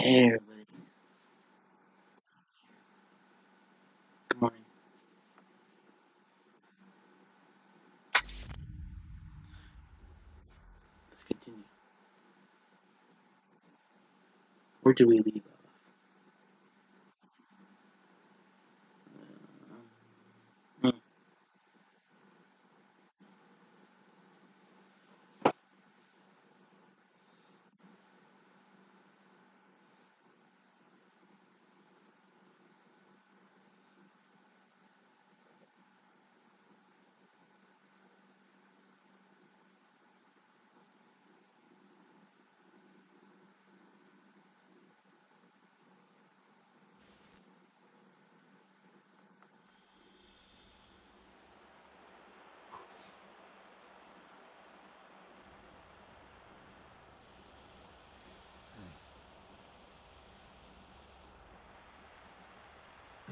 Hey everybody, good morning. Let's continue. Where did we leave off? Hmm.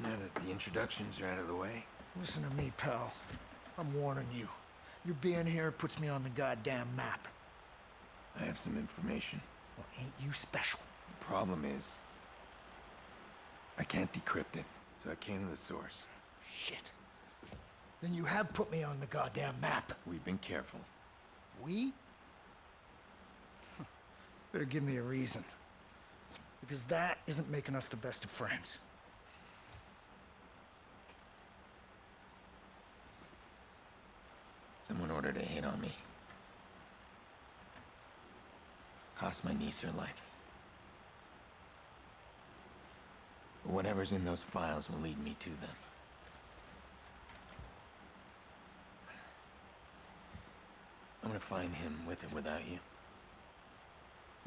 Now that the introductions are out of the way. Listen to me, pal. I'm warning you. You being here puts me on the goddamn map. I have some information. Well, ain't you special? The problem is, I can't decrypt it, so I came to the source. Shit. Then you have put me on the goddamn map. We've been careful. We? Better give me a reason. Because that isn't making us the best of friends. Someone ordered a hit on me. Cost my niece her life. But whatever's in those files will lead me to them. I'm gonna find him with or without you.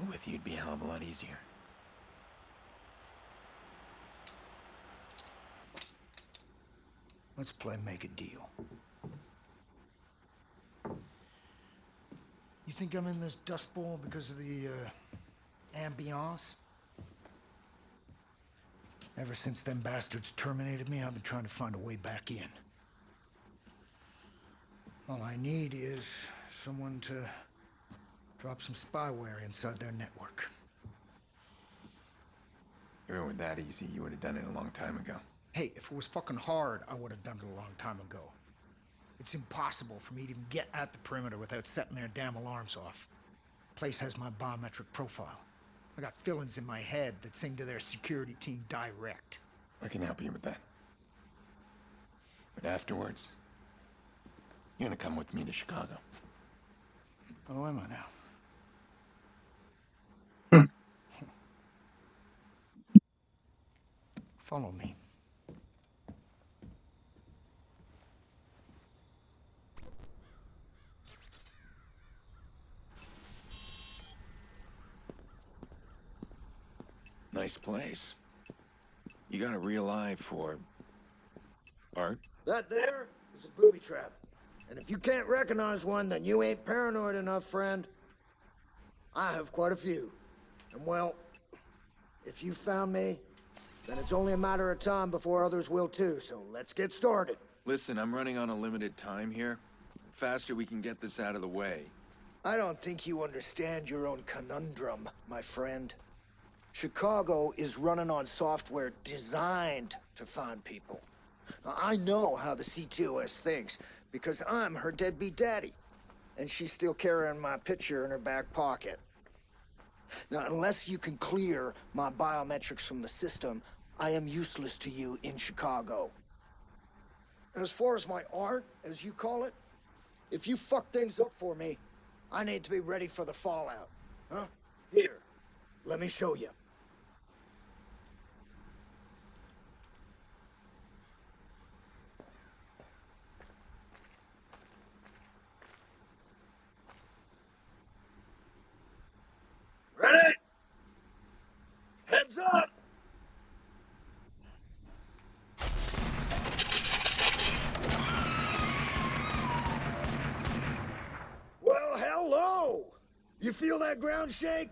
With you, it'd be a hell of a lot easier. Let's play make a deal. You think I'm in this dust bowl because of the, ambiance? Ever since them bastards terminated me, I've been trying to find a way back in. All I need is someone to drop some spyware inside their network. If it were that easy, you would have done it a long time ago. Hey, if it was fucking hard, I would have done it a long time ago. It's impossible for me to even get at the perimeter without setting their damn alarms off. Place has my biometric profile. I got fill-ins in my head that sing to their security team direct. I can help you with that. But afterwards, you're gonna come with me to Chicago. Oh, am I now? Hmm. Follow me. Nice place. You got a real eye for art? That there is a booby trap. And if you can't recognize one, then you ain't paranoid enough, friend. I have quite a few. And well, if you found me, then it's only a matter of time before others will too, so let's get started. Listen, I'm running on a limited time here. The faster we can get this out of the way. I don't think you understand your own conundrum, my friend. Chicago is running on software designed to find people. Now, I know how the CTOS thinks, because I'm her deadbeat daddy. And she's still carrying my picture in her back pocket. Now, unless you can clear my biometrics from the system, I am useless to you in Chicago. As far as my art, as you call it, if you fuck things up for me, I need to be ready for the fallout. Huh? Here, let me show you. Ready? Heads up! Well, hello! You feel that ground shake?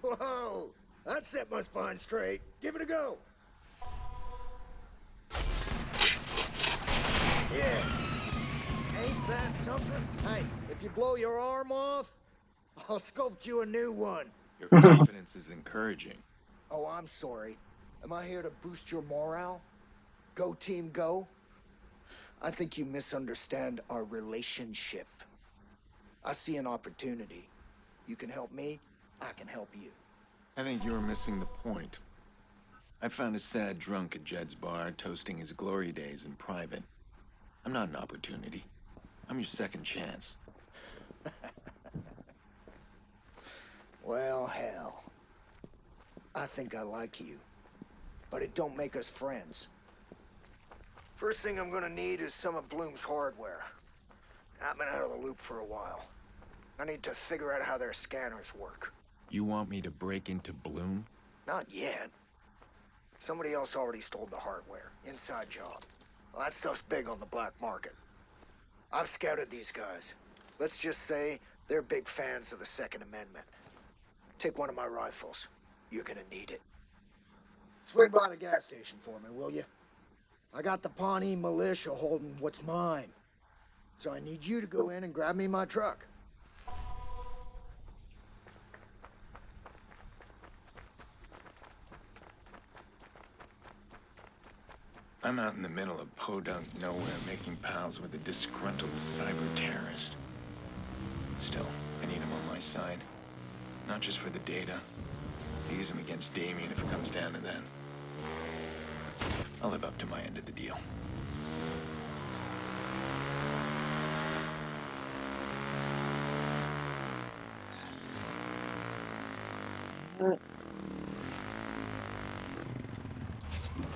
Whoa! That set my spine straight. Give it a go. Yeah. Ain't that something? Hey, if you blow your arm off, I'll sculpt you a new one. Your confidence is encouraging. Oh, I'm sorry. Am I here to boost your morale? Go team, go? I think you misunderstand our relationship. I see an opportunity. You can help me, I can help you. I think you're missing the point. I found a sad drunk at Jed's bar, toasting his glory days in private. I'm not an opportunity. I'm your second chance. Well, hell. I think I like you. But it don't make us friends. First thing I'm gonna need is some of Bloom's hardware. I've been out of the loop for a while. I need to figure out how their scanners work. You want me to break into Bloom? Not yet. Somebody else already stole the hardware. Inside job. Well, that stuff's big on the black market. I've scouted these guys. Let's just say they're big fans of the Second Amendment. Take one of my rifles. You're gonna need it. Swing by the gas station for me, will you? I got the Pawnee militia holding what's mine. So I need you to go in and grab me my truck. I'm out in the middle of podunk nowhere making pals with a disgruntled cyber terrorist. Still, I need him on my side. Not just for the data. I'll use him against Damien if it comes down to that. I'll live up to my end of the deal.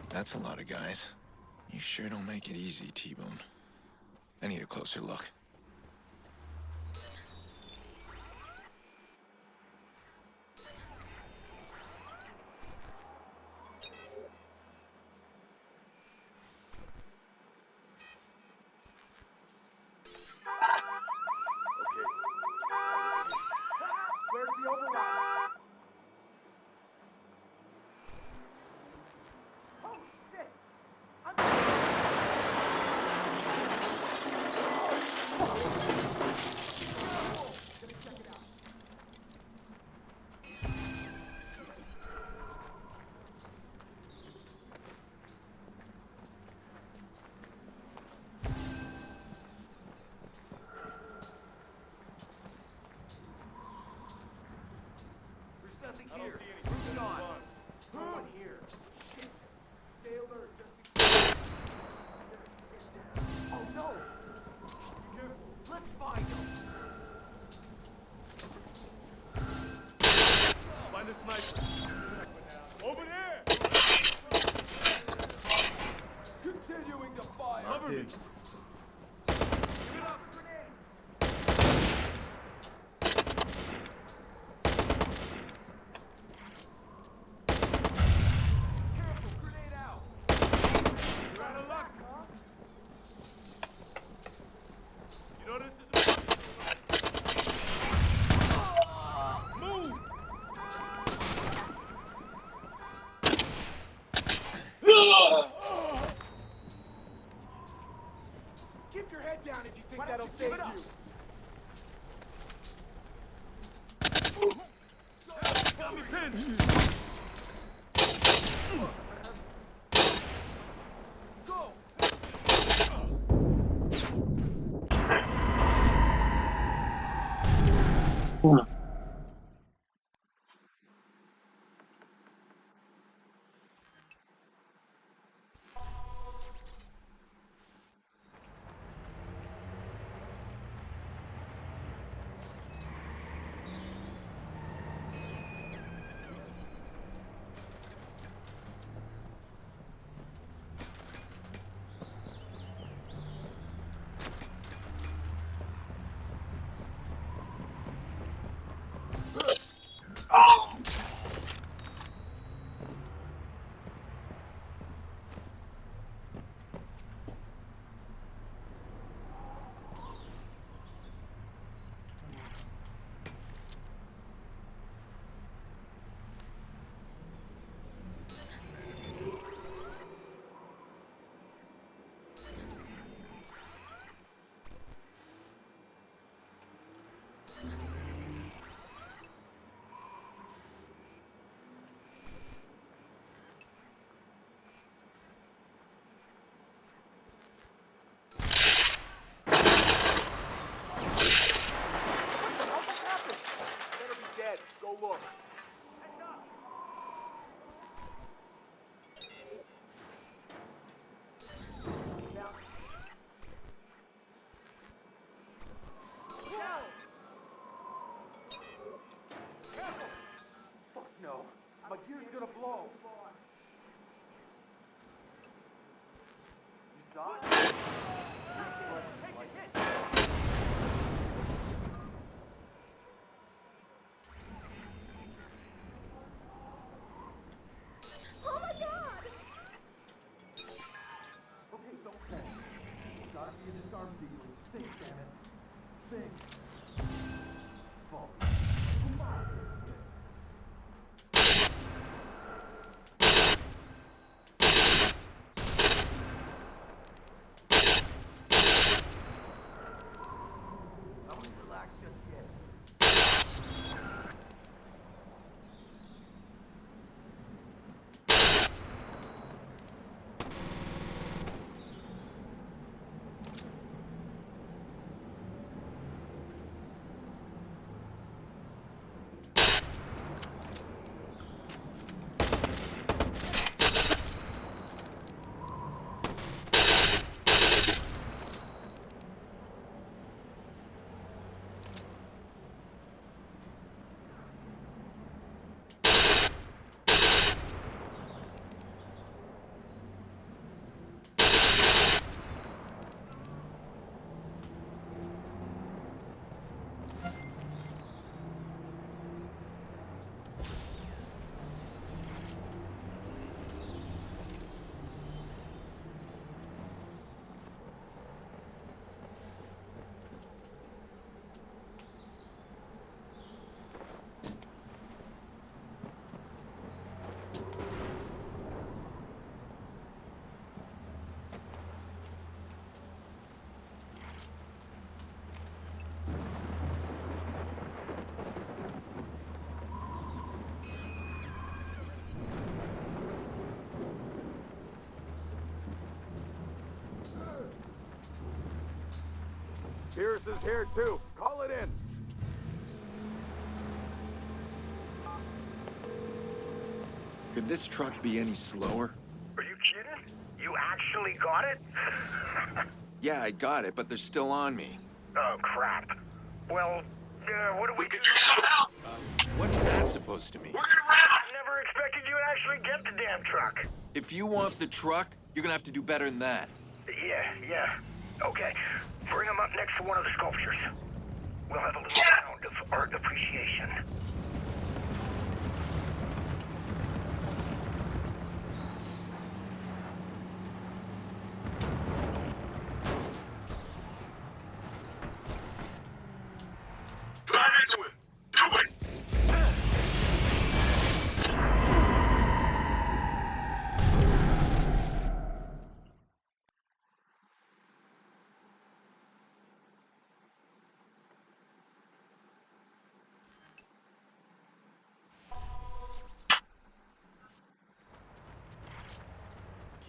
That's a lot of guys. You sure don't make it easy, T-Bone. I need a closer look. Where's the override? Oh, shit! There's nothing here. Moving on. No one here. Shit. Stay alert. Oh no! Be careful. Let's find them. Find the sniper. Over here! Continuing to fire. Cover me. Give it up. Grenade. Careful, grenade out. You're out of luck. You know this is move. Keep your head down if you think that'll save you. Got me pinned. Go. ahead. Go look. Fuck no. My gear's gonna blow. You dodged? Take a hit. Oh my god! Okay, don't panic. Gotta see this arm dealing. Think, damn it. Think. Fall. Come on. I wouldn't relax just yet. Pierce is here too. Call it in. Could this truck be any slower? Are you kidding? You actually got it? Yeah, I got it, but they're still on me. Oh, crap. Well, what do we do? What's that supposed to mean? I never expected you would actually get the damn truck. If you want the truck, you're gonna have to do better than that. Yeah. Okay, bring him up next to one of the sculptures. We'll have a little round of art appreciation.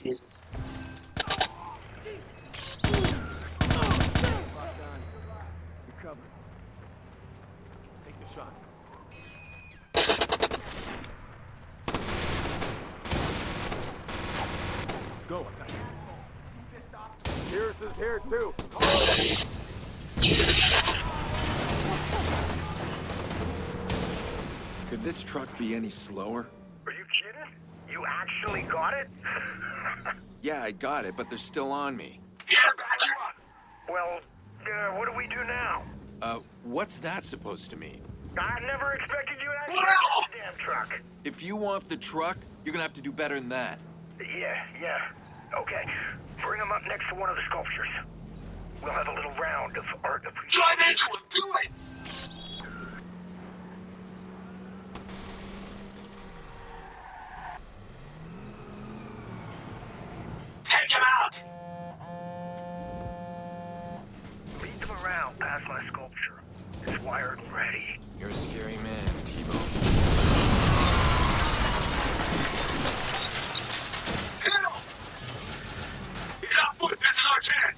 Jesus. You're covered. Take the shot. Go, I got you. Pierce is here too. Call it in. Could this truck be any slower? Are you kidding? You actually got it? Yeah, I got it, but they're still on me. Well, what do we do now? What's that supposed to mean? I never expected you would actually get the damn truck. If you want the truck, you're gonna have to do better than that. Yeah. Okay, bring him up next to one of the sculptures. We'll have a little round of art appreciation. Drive into it! Do it! Take him out! Lead them around past my sculpture. It's wired and ready. You're a scary man, T-Bone. Hit him! Get out, foot! This is our chance!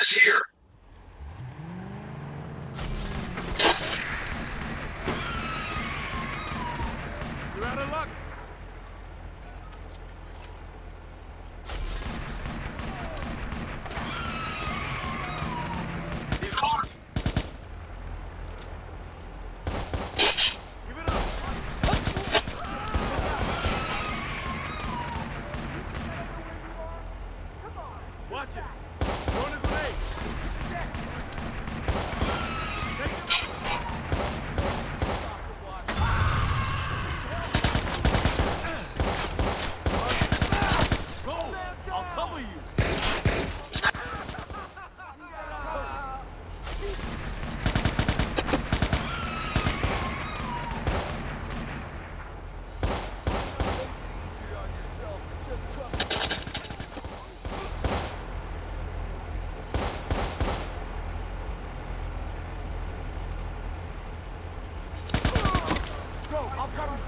is here. You're out of luck. He's caught. Give it up. Watch it. Throwing a grenade. Take it. Go. I'll cover you. Go. I'll cover you.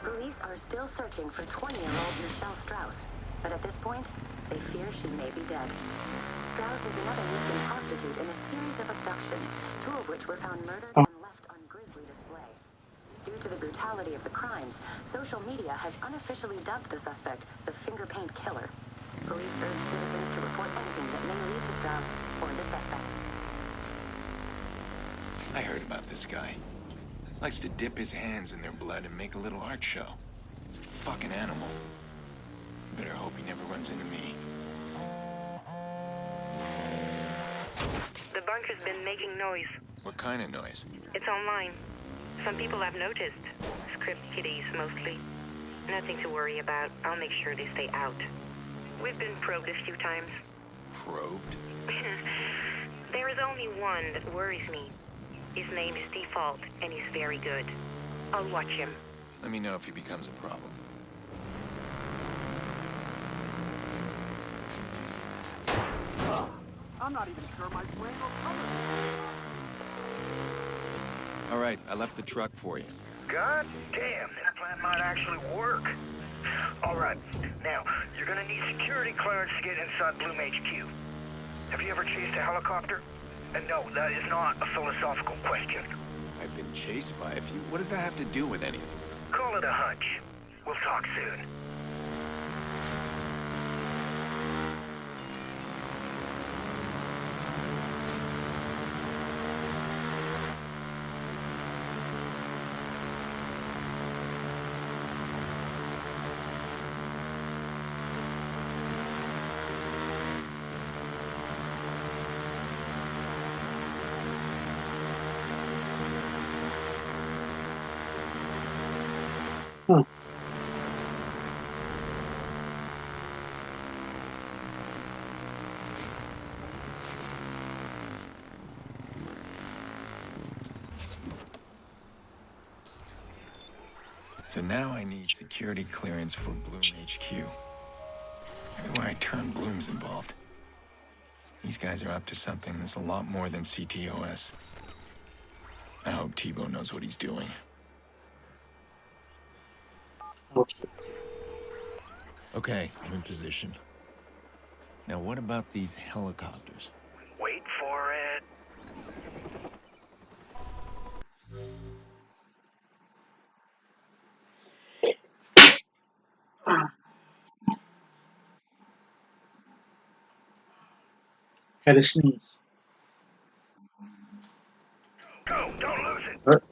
Police are still searching for 20-year-old Michelle Strauss, but at this point, they fear she may be dead. Strauss is another missing prostitute in a series of abductions, 2 of which were found murdered and left on grisly display. Due to the brutality of the crimes, social media has unofficially dubbed the suspect the Finger Paint Killer. Police urge citizens to report anything that may lead to Strauss or the suspect. I heard about this guy. Likes to dip his hands in their blood and make a little art show. He's a fucking animal. Better hope he never runs into me. The bunker's been making noise. What kind of noise? It's online. Some people have noticed. Script kiddies, mostly. Nothing to worry about. I'll make sure they stay out. We've been probed a few times. Probed? There is only one that worries me. His name is Default, and he's very good. I'll watch him. Let me know if he becomes a problem. I'm not even sure my brain will cover All right, I left the truck for you. God damn, this plan might actually work. All right, now, you're gonna need security clearance to get inside Bloom HQ. Have you ever chased a helicopter? And no, that is not a philosophical question. I've been chased by a few. What does that have to do with anything? Call it a hunch. We'll talk soon. So now I need security clearance for Bloom HQ. Everywhere I turn, Bloom's involved. These guys are up to something that's a lot more than CTOS. I hope Tebow knows what he's doing. Okay. Okay, I'm in position. Now what about these helicopters? Wait for it. Had a sneeze. Go, don't lose it. What?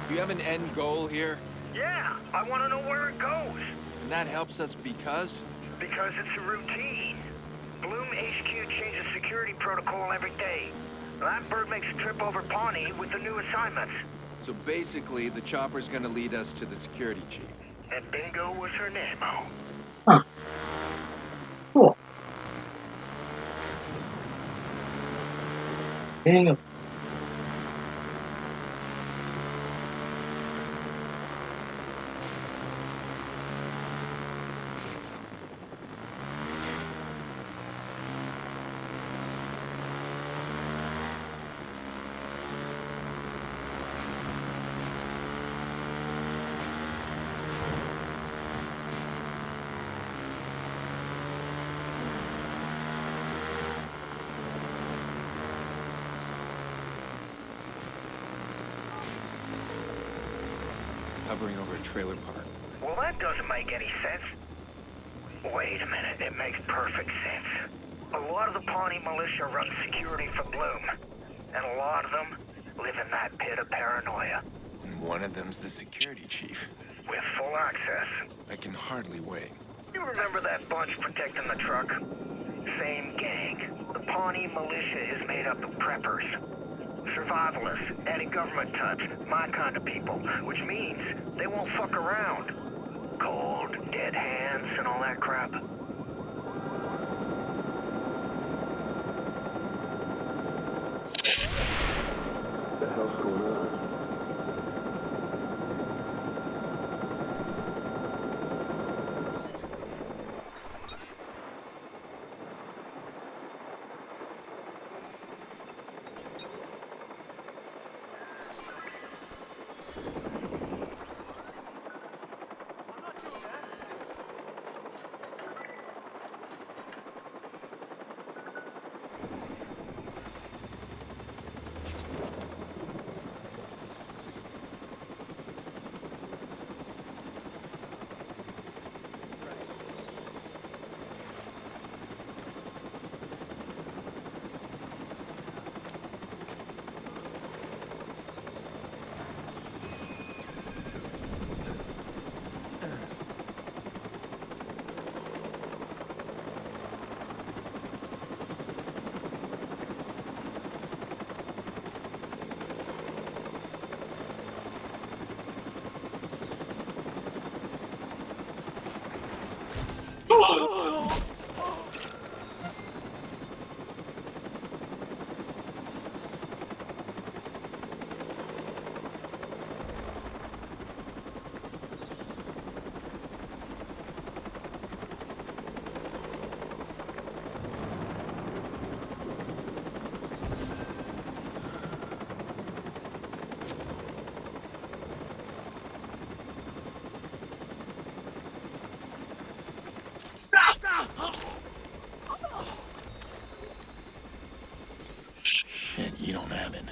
Do you have an end goal here? Yeah, I want to know where it goes. And that helps us because? Because it's a routine. Bloom HQ changes security protocol every day. That bird makes a trip over Pawnee with the new assignments. So basically, the chopper's gonna lead us to the security chief. And Bingo was her name-o. Huh. Cool. Dang. Hovering over a trailer park. Well, that doesn't make any sense. Wait a minute, it makes perfect sense. A lot of the Pawnee militia run security for Bloom. And a lot of them live in that pit of paranoia. And one of them's the security chief. With full access. I can hardly wait. You remember that bunch protecting the truck? Same gang. The Pawnee militia is made up of preppers. Survivalists, anti-government types, my kind of people. Which means they won't fuck around. Cold, dead hands, and all that crap. What the hell's going on? Shit, you don't have it.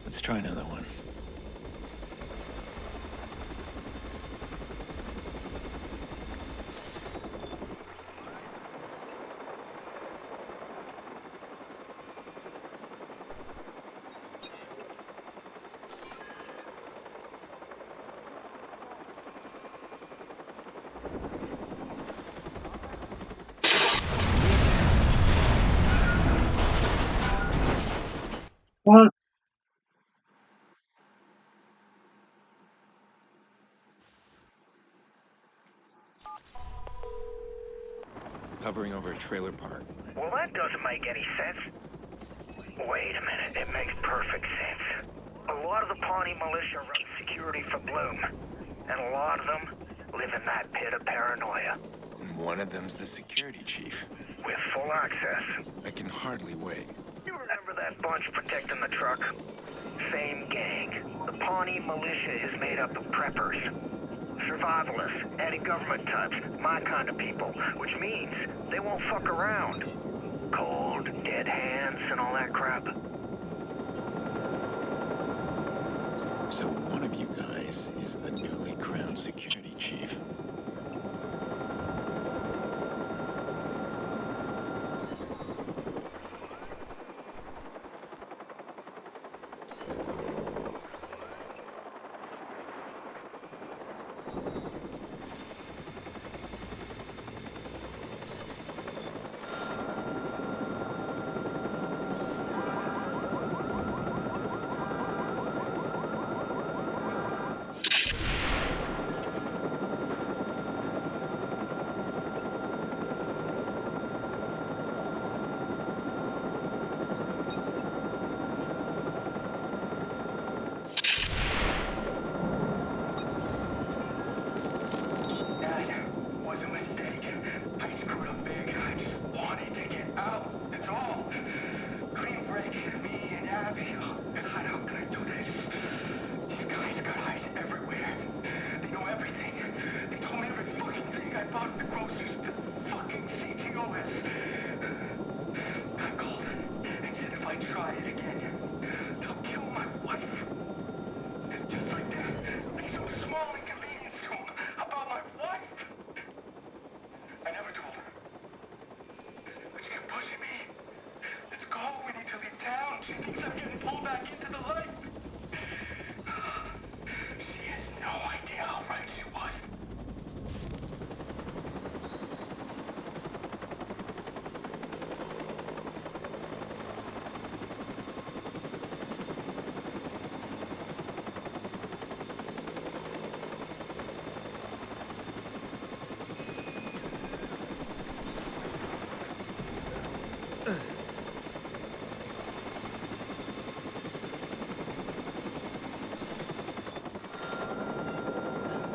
Let's try another one. What? Hovering over a trailer park. Well, that doesn't make any sense. Wait a minute, it makes perfect sense. A lot of the Pawnee militia run security for Bloom. And a lot of them live in that pit of paranoia. And one of them's the security chief. With full access. I can hardly wait. You remember that bunch protecting the truck? Same gang. The Pawnee militia is made up of preppers. Survivalists, anti-government types, my kind of people. Which means they won't fuck around. Cold, dead hands, and all that crap. So one of you guys is the newly crowned security chief. How can I do this? These guys got eyes everywhere. They know everything. They told me every fucking thing I bought at the groceries. The fucking CTOS. I called and said if I try it again, they'll kill my wife. Just like that. Be some small inconvenience to them about my wife. I never told her. But she kept pushing me. Let's go. We need to leave town. She thinks I'm getting pulled back into the light. She has no idea how right she was.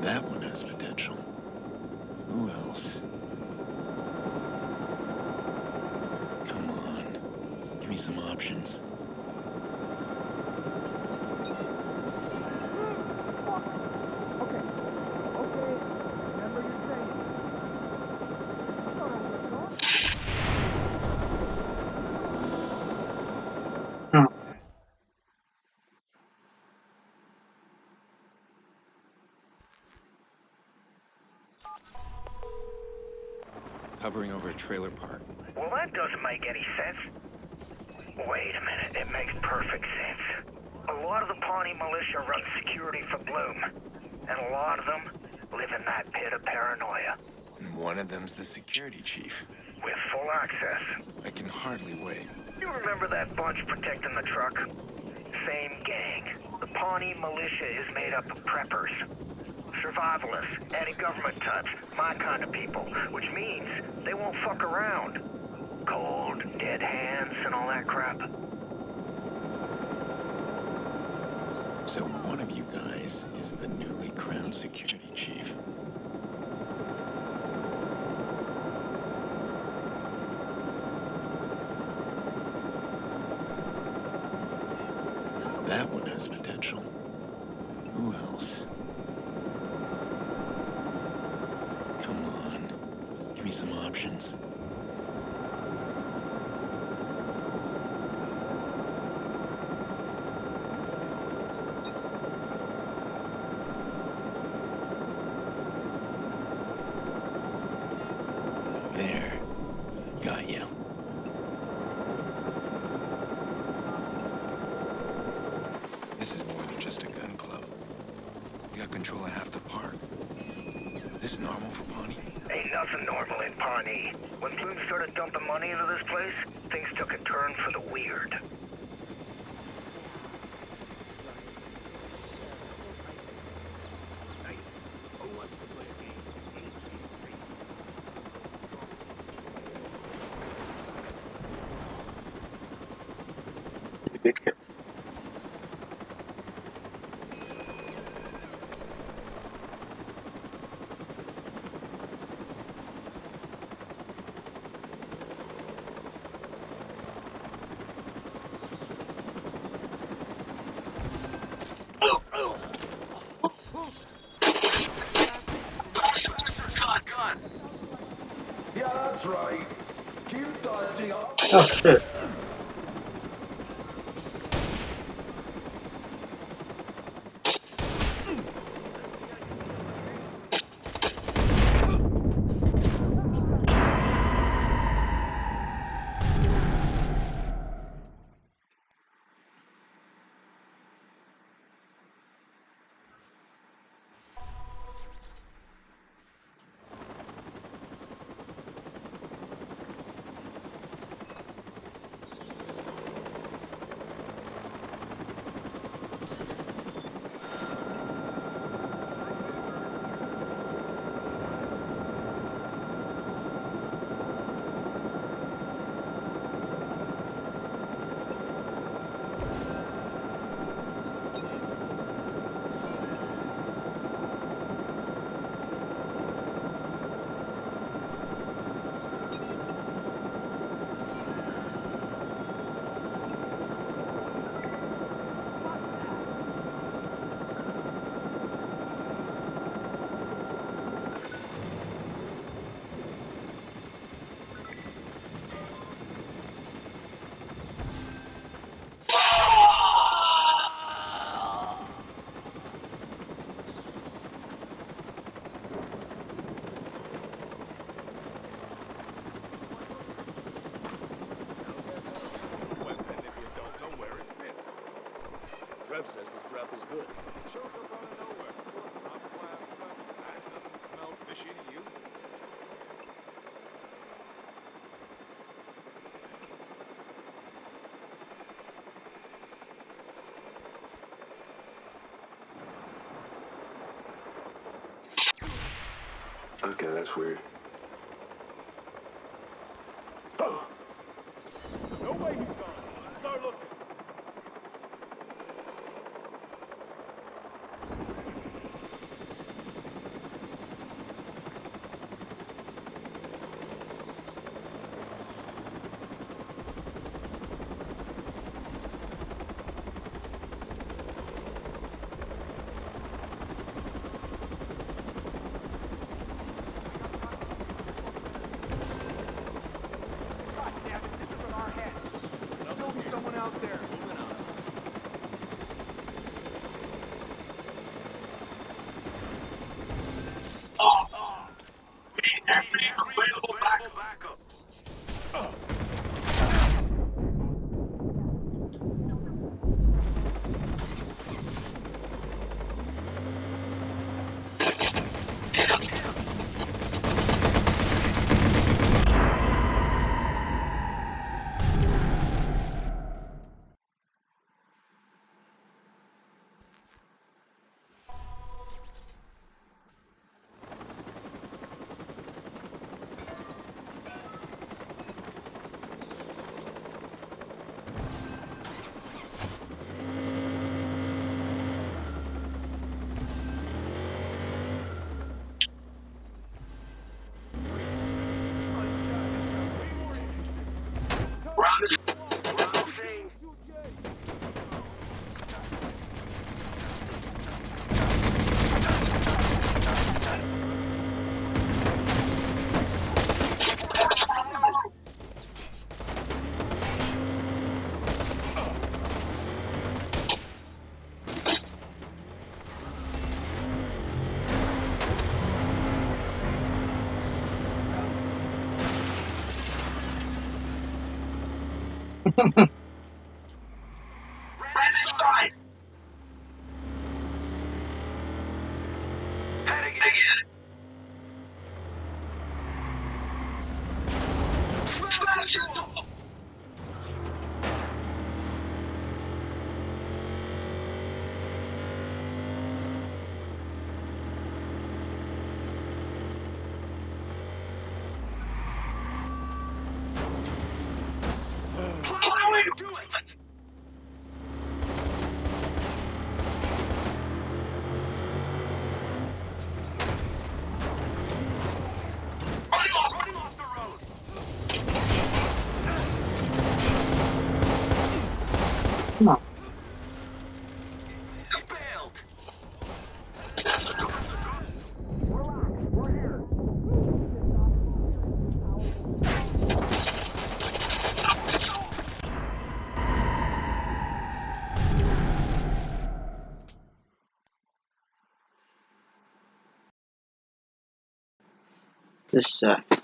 That one has potential. Who else? Come on. Give me some options. Remember your training. I thought I was gone. Okay. Hovering over a trailer park. Well, that doesn't make any sense. Wait a minute, it makes perfect sense. A lot of the Pawnee militia run security for Bloom, and a lot of them live in that pit of paranoia. And one of them's the security chief. With full access. I can hardly wait. You remember that bunch protecting the truck? Same gang. The Pawnee militia is made up of preppers. Survivalists, anti-government types, my kind of people, which means they won't fuck around. Cold, dead hands, and all that crap. So one of you guys is the newly crowned security chief. That one has potential. Who else? Come on. Give me some options. There. Got you. This is more than just a gun club. We got control of half the park. This normal for Pawnee? Ain't nothing normal in Pawnee. When Bloom started dumping money into this place, things took a turn for the weird. Big hit. Yeah, that's right. Keep dodging up. Oh shit. Trev says the strap is good. Shows up out of nowhere. Full of top class weapons. That doesn't smell fishy to you? Okay, that's weird. No way he's gone. Start looking. God damn it, this is in our head. There'll still be someone out there. Moving on. Available backup. We're on the scene. Ran inside. Heading in. Smash it! Plowing! Do it! Running off the road! Come on. He bailed! This sucks.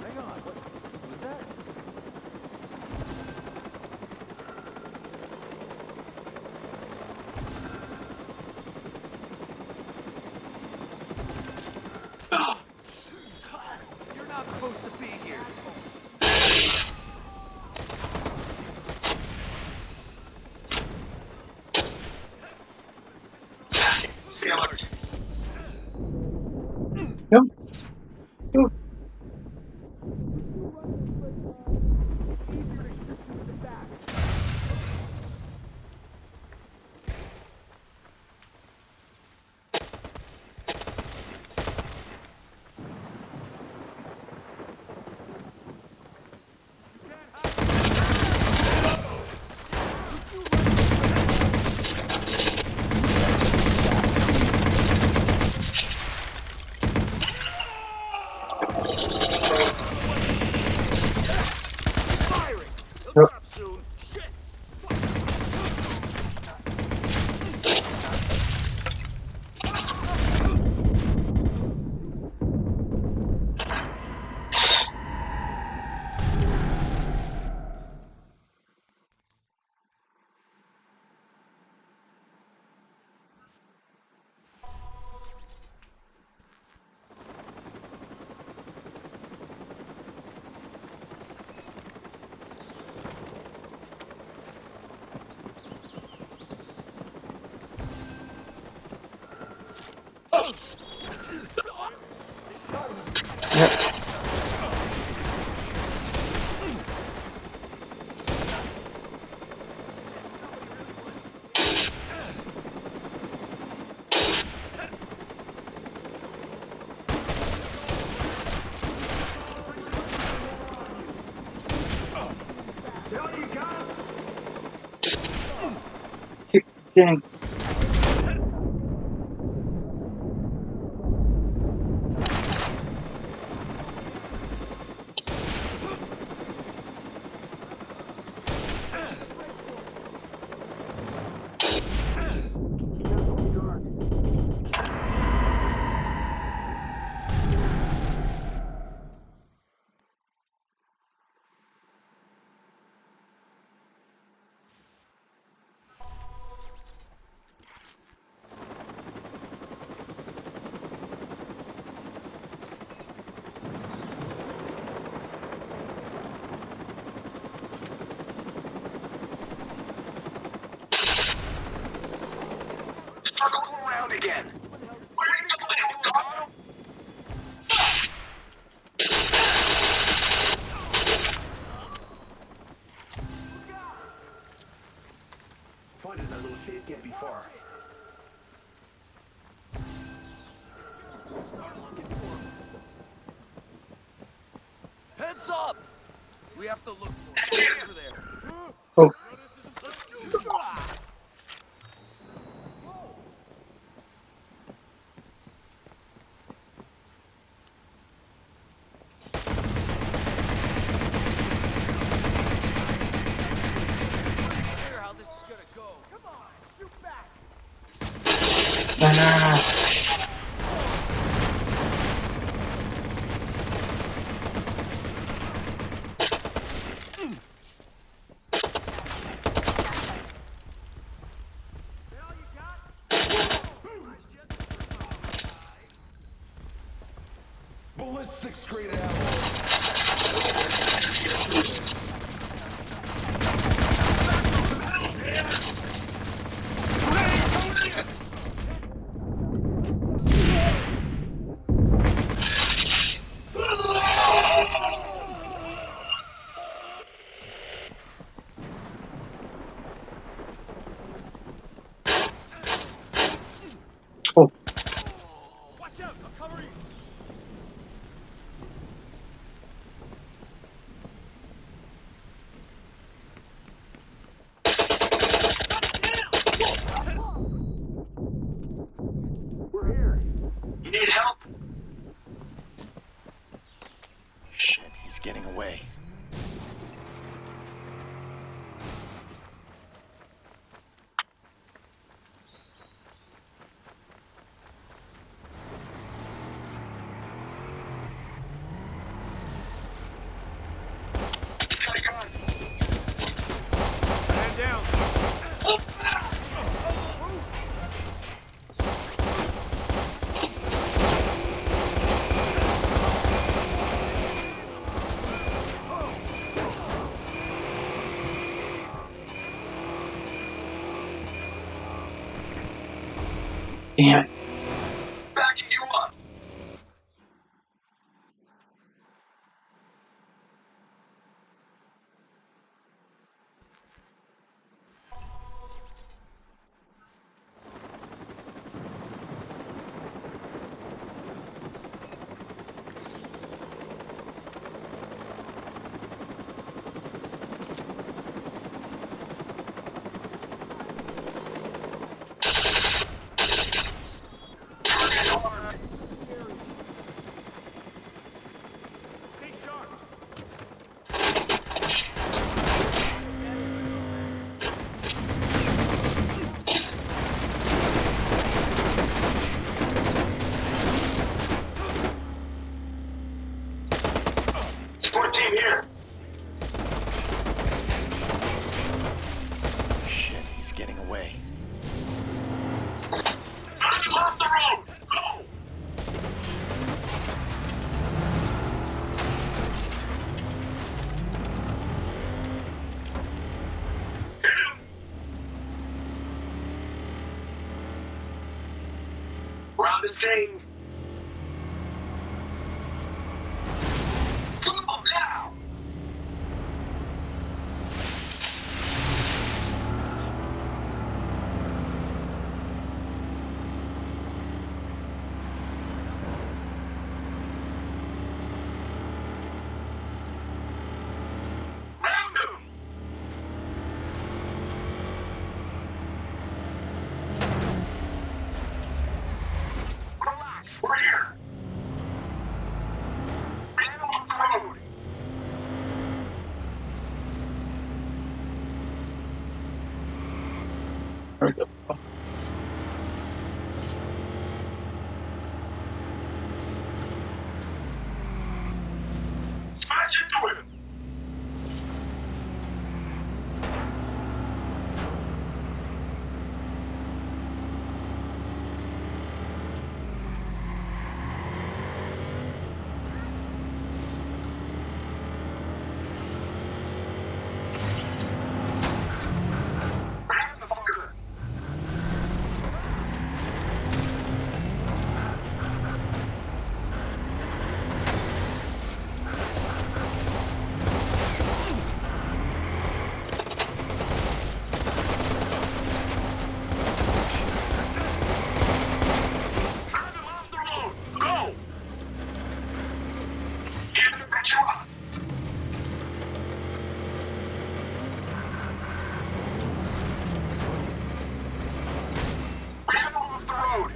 Hang on, what was that? You're not supposed to be here. Sailors. Come. Go. Dang. Circle around again. Where are you going, Auto? Finding that little shit can't be far. Start looking for him. Heads up! We have to look for him. Over there. Oh, Clear how this is gonna go. Come on, shoot back. banana. Ballistic screen ammo. Oh, Watch out! I'll cover you. We're here. You need help? Shit, he's getting away. Got a gun. Man down. damn it. Backing you up. Stay sharp. Support team here. Shit, he's getting away. Off the road. Go. We're on the thing. We're here. Get off the road. Where the fuck? Smash into it. Grab the fucker. Grab him off the road. Go. Get in the truck. Get him off the road.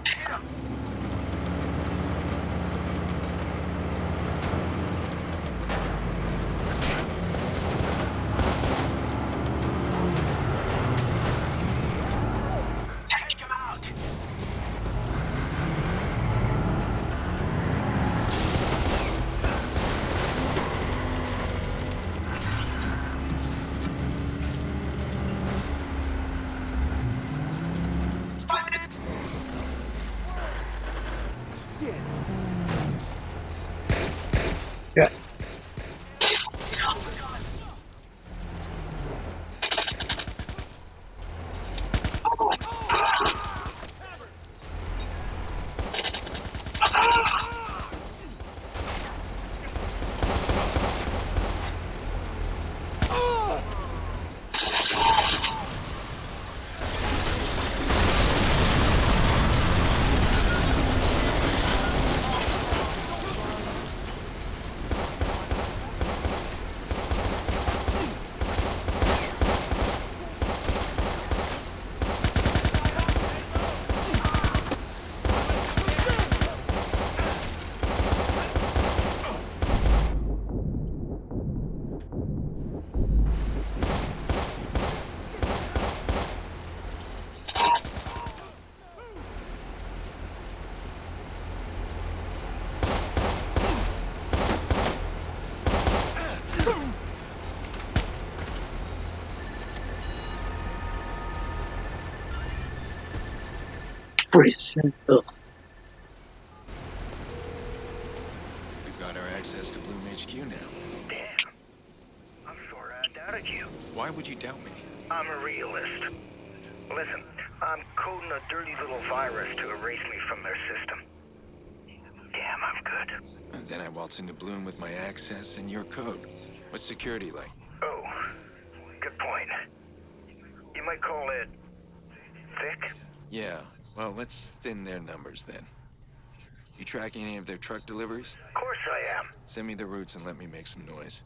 Get him. Take him out. Yeah. Prison. Ugh. We've got our access to Bloom HQ now. Damn. I'm sorta doubted you. Why would you doubt me? I'm a realist. Listen, I'm coding a dirty little virus to erase me from their system. Damn, I'm good. And then I waltz into Bloom with my access and your code. What's security like? Oh, good point. You might call it thick? Yeah, well, let's thin their numbers then. You tracking any of their truck deliveries? Of course I am. Send me the routes and let me make some noise.